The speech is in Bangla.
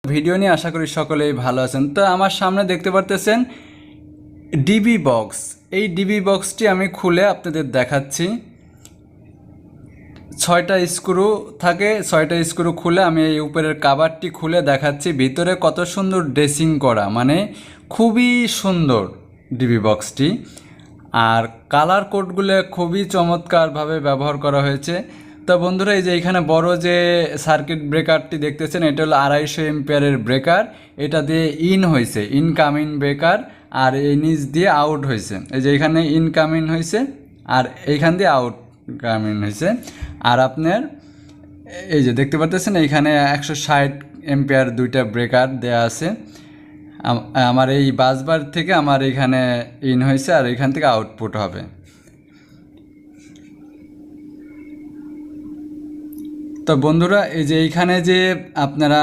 ভিডিও নিয়ে আশা করি সকলেই ভালো আছেন। তো আমার সামনে দেখতে পারতেছেন ডিবি বক্স। এই ডিবি বক্সটি আমি খুলে আপনাদের দেখাচ্ছি। 6টা স্ক্রু থাকে, 6টা স্ক্রু খুলে আমি এই উপরের কাভারটি খুলে দেখাচ্ছি। ভিতরে কত সুন্দর ড্রেসিং করা, মানে খুবই সুন্দর ডিবি বক্সটি। আর কালার কোডগুলো খুবই চমৎকারভাবে ব্যবহার করা হয়েছে। তো বন্ধুরা, এই যে এখানে বড় যে সার্কিট ব্রেকারটি দেখতেছেন, এটা হলো 250 এম্পিয়ারের ব্রেকার। এটা দিয়ে ইন হয়েছে, ইনকামিং ব্রেকার, আর এই নিচ দিয়ে আউট হয়েছে। এই যে এখানে ইনকামিং হয়েছে আর এইখান দিয়ে আউট কামিং হয়েছে। আর আপনার এই যে দেখতে পাচ্ছেন এইখানে 160 এম্পিয়ার দুইটা ব্রেকার দেয়া আছে। আমার এই বাসবার থেকে আমার এখানে ইন হয়েছে আর এখান থেকে আউটপুট হবে। তো বন্ধুরা, এই যে এইখানে যে আপনারা